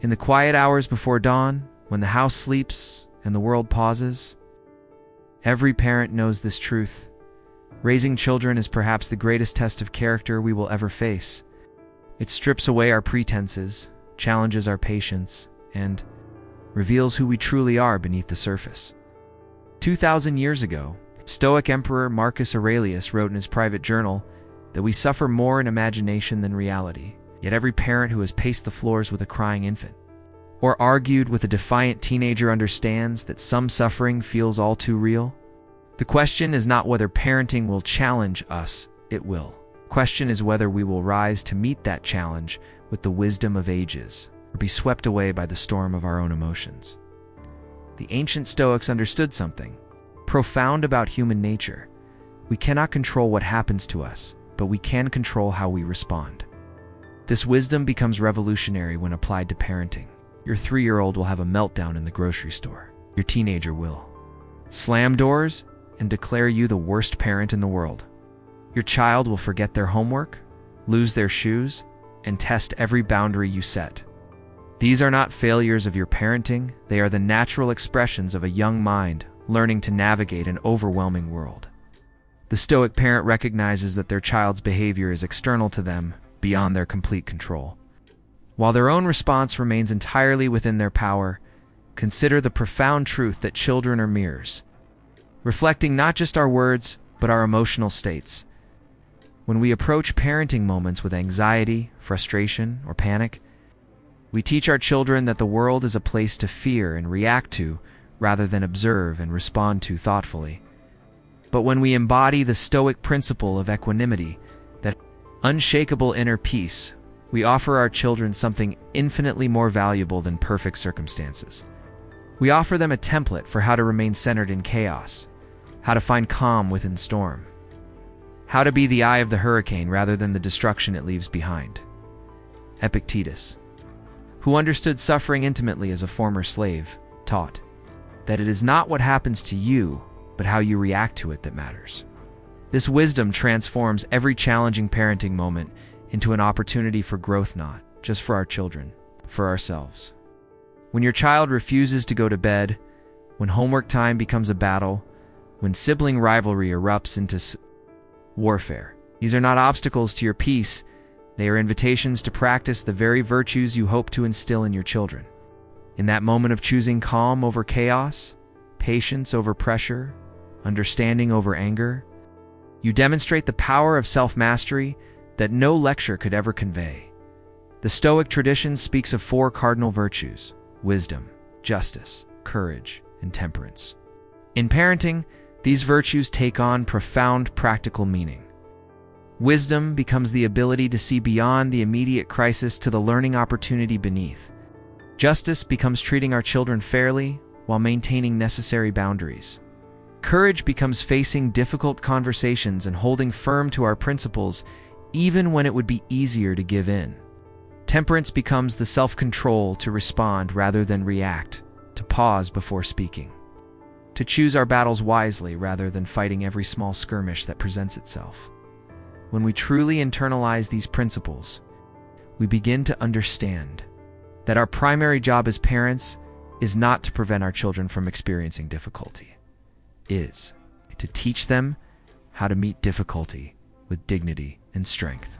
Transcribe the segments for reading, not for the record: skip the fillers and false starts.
In the quiet hours before dawn, when the house sleeps and the world pauses, every parent knows this truth. Raising children is perhaps the greatest test of character we will ever face. It strips away our pretenses, challenges our patience, and reveals who we truly are beneath the surface. 2,000 years ago, Stoic Emperor Marcus Aurelius wrote in his private journal that we suffer more in imagination than reality, yet every parent who has paced the floors with a crying infant, or argued with a defiant teenager understands that some suffering feels all too real. The question is not whether parenting will challenge us, it will. The question is whether we will rise to meet that challenge with the wisdom of ages, or be swept away by the storm of our own emotions. The ancient Stoics understood something profound about human nature. We cannot control what happens to us, but we can control how we respond. This wisdom becomes revolutionary when applied to parenting. Your 3-year-old will have a meltdown in the grocery store. Your teenager will slam doors and declare you the worst parent in the world. Your child will forget their homework, lose their shoes, and test every boundary you set. These are not failures of your parenting, they are the natural expressions of a young mind learning to navigate an overwhelming world. The Stoic parent recognizes that their child's behavior is external to them, beyond their complete control. While their own response remains entirely within their power, consider the profound truth that children are mirrors, reflecting not just our words, but our emotional states. When we approach parenting moments with anxiety, frustration, or panic, we teach our children that the world is a place to fear and react to, rather than observe and respond to thoughtfully. But when we embody the Stoic principle of equanimity, that unshakable inner peace, we offer our children something infinitely more valuable than perfect circumstances. We offer them a template for how to remain centered in chaos, how to find calm within storm, how to be the eye of the hurricane rather than the destruction it leaves behind. Epictetus, who understood suffering intimately as a former slave, taught that it is not what happens to you, but how you react to it that matters. This wisdom transforms every challenging parenting moment into an opportunity for growth, not just for our children, for ourselves. When your child refuses to go to bed, when homework time becomes a battle, when sibling rivalry erupts into warfare, these are not obstacles to your peace, they are invitations to practice the very virtues you hope to instill in your children. In that moment of choosing calm over chaos, patience over pressure, understanding over anger, you demonstrate the power of self-mastery that no lecture could ever convey. The Stoic tradition speaks of 4 cardinal virtues: wisdom, justice, courage, and temperance. In parenting, these virtues take on profound practical meaning. Wisdom becomes the ability to see beyond the immediate crisis to the learning opportunity beneath. Justice becomes treating our children fairly while maintaining necessary boundaries. Courage becomes facing difficult conversations and holding firm to our principles even when it would be easier to give in. Temperance becomes the self-control to respond rather than react, to pause before speaking, to choose our battles wisely rather than fighting every small skirmish that presents itself. When we truly internalize these principles, we begin to understand that our primary job as parents is not to prevent our children from experiencing difficulty. It is to teach them how to meet difficulty with dignity and strength.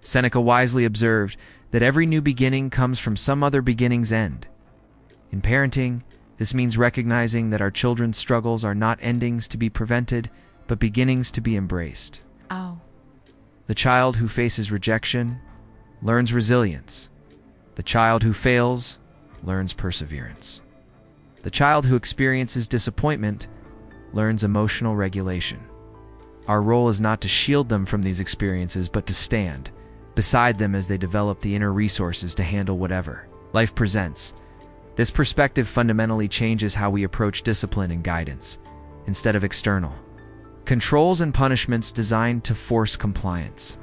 Seneca wisely observed that every new beginning comes from some other beginning's end. In parenting, this means recognizing that our children's struggles are not endings to be prevented, but beginnings to be embraced. The child who faces rejection learns resilience. The child who fails learns perseverance. The child who experiences disappointment learns emotional regulation. Our role is not to shield them from these experiences, but to stand beside them as they develop the inner resources to handle whatever life presents. This perspective fundamentally changes how we approach discipline and guidance, instead of external controls and punishments designed to force compliance.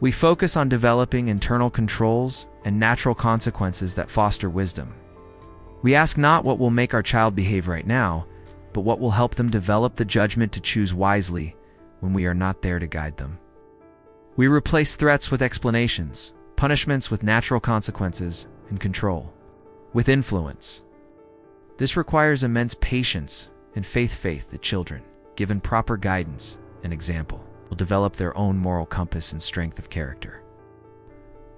We focus on developing internal controls and natural consequences that foster wisdom. We ask not what will make our child behave right now, but what will help them develop the judgment to choose wisely when we are not there to guide them. We replace threats with explanations, punishments with natural consequences, and control, with influence. This requires immense patience and faith that children, given proper guidance and example, will develop their own moral compass and strength of character.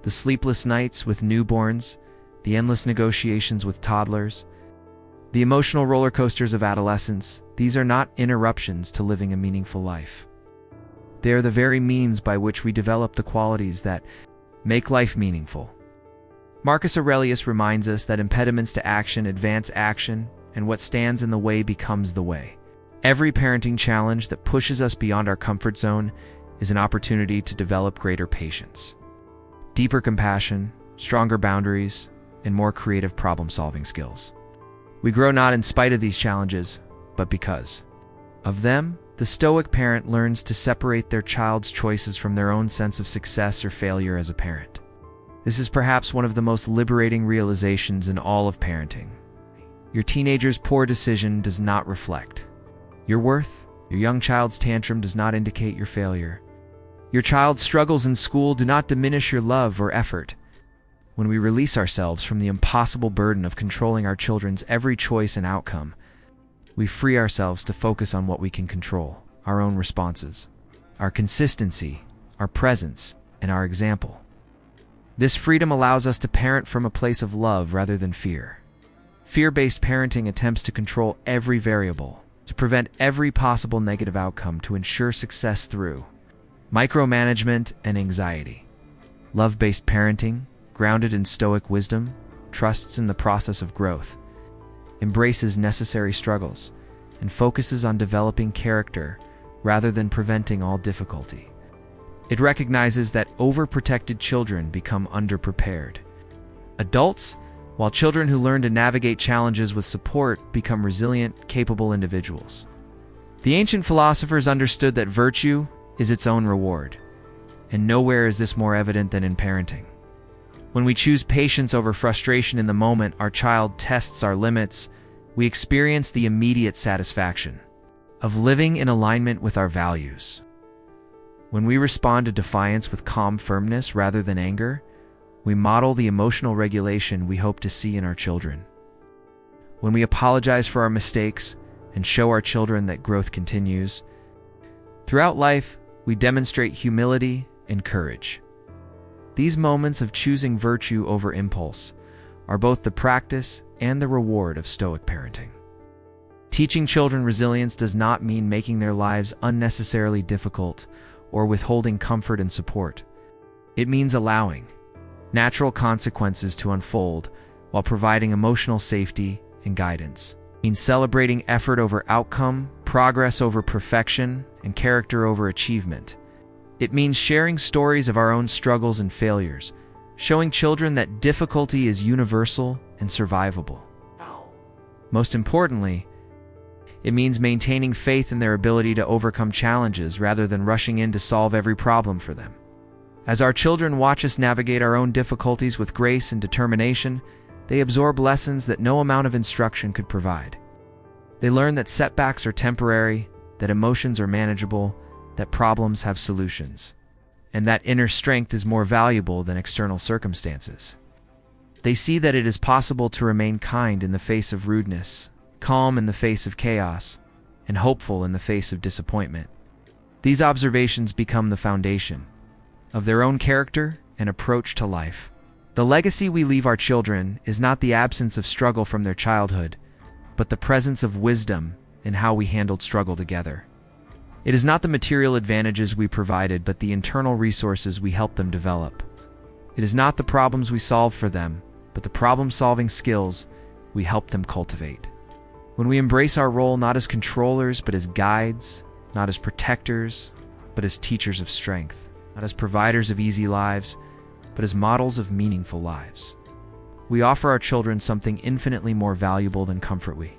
The sleepless nights with newborns, the endless negotiations with toddlers, the emotional roller coasters of adolescence, these are not interruptions to living a meaningful life. They are the very means by which we develop the qualities that make life meaningful. Marcus Aurelius reminds us that impediments to action advance action, and what stands in the way becomes the way. Every parenting challenge that pushes us beyond our comfort zone is an opportunity to develop greater patience, deeper compassion, stronger boundaries, and more creative problem-solving skills. We grow not in spite of these challenges, but because of them. The Stoic parent learns to separate their child's choices from their own sense of success or failure as a parent. This is perhaps one of the most liberating realizations in all of parenting. Your teenager's poor decision does not reflect your worth. Your young child's tantrum does not indicate your failure. Your child's struggles in school do not diminish your love or effort. When we release ourselves from the impossible burden of controlling our children's every choice and outcome, we free ourselves to focus on what we can control, our own responses, our consistency, our presence, and our example. This freedom allows us to parent from a place of love rather than fear. Fear-based parenting attempts to control every variable, to prevent every possible negative outcome, to ensure success through micromanagement and anxiety. Love-based parenting, grounded in Stoic wisdom, trusts in the process of growth, embraces necessary struggles, and focuses on developing character rather than preventing all difficulty. It recognizes that overprotected children become underprepared. Adults, while children who learn to navigate challenges with support become resilient, capable individuals. The ancient philosophers understood that virtue is its own reward, and nowhere is this more evident than in parenting. When we choose patience over frustration in the moment our child tests our limits, we experience the immediate satisfaction of living in alignment with our values. When we respond to defiance with calm firmness rather than anger, we model the emotional regulation we hope to see in our children. When we apologize for our mistakes and show our children that growth continues, throughout life, we demonstrate humility and courage. These moments of choosing virtue over impulse are both the practice and the reward of Stoic parenting. Teaching children resilience does not mean making their lives unnecessarily difficult or withholding comfort and support. It means allowing natural consequences to unfold while providing emotional safety and guidance. It means celebrating effort over outcome, progress over perfection, and character over achievement. It means sharing stories of our own struggles and failures, showing children that difficulty is universal and survivable. Most importantly, it means maintaining faith in their ability to overcome challenges rather than rushing in to solve every problem for them. As our children watch us navigate our own difficulties with grace and determination, they absorb lessons that no amount of instruction could provide. They learn that setbacks are temporary, that emotions are manageable, that problems have solutions, and that inner strength is more valuable than external circumstances. They see that it is possible to remain kind in the face of rudeness, calm in the face of chaos, and hopeful in the face of disappointment. These observations become the foundation of their own character and approach to life. The legacy we leave our children is not the absence of struggle from their childhood, but the presence of wisdom in how we handled struggle together. It is not the material advantages we provided, but the internal resources we helped them develop. It is not the problems we solved for them, but the problem-solving skills we helped them cultivate. When we embrace our role not as controllers, but as guides, not as protectors, but as teachers of strength, not as providers of easy lives, but as models of meaningful lives, we offer our children something infinitely more valuable than comfort. We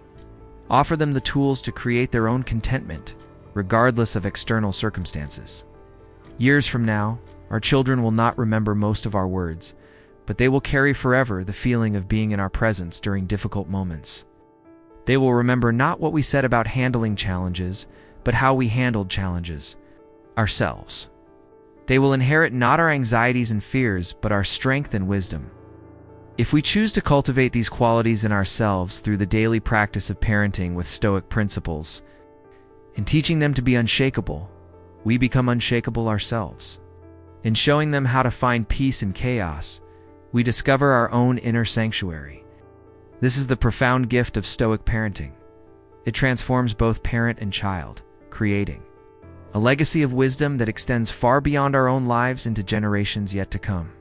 offer them the tools to create their own contentment, regardless of external circumstances. Years from now, our children will not remember most of our words, but they will carry forever the feeling of being in our presence during difficult moments. They will remember not what we said about handling challenges, but how we handled challenges ourselves. They will inherit not our anxieties and fears, but our strength and wisdom. If we choose to cultivate these qualities in ourselves through the daily practice of parenting with Stoic principles, and teaching them to be unshakable, we become unshakable ourselves. In showing them how to find peace in chaos, we discover our own inner sanctuary. This is the profound gift of Stoic parenting. It transforms both parent and child, creating a legacy of wisdom that extends far beyond our own lives into generations yet to come.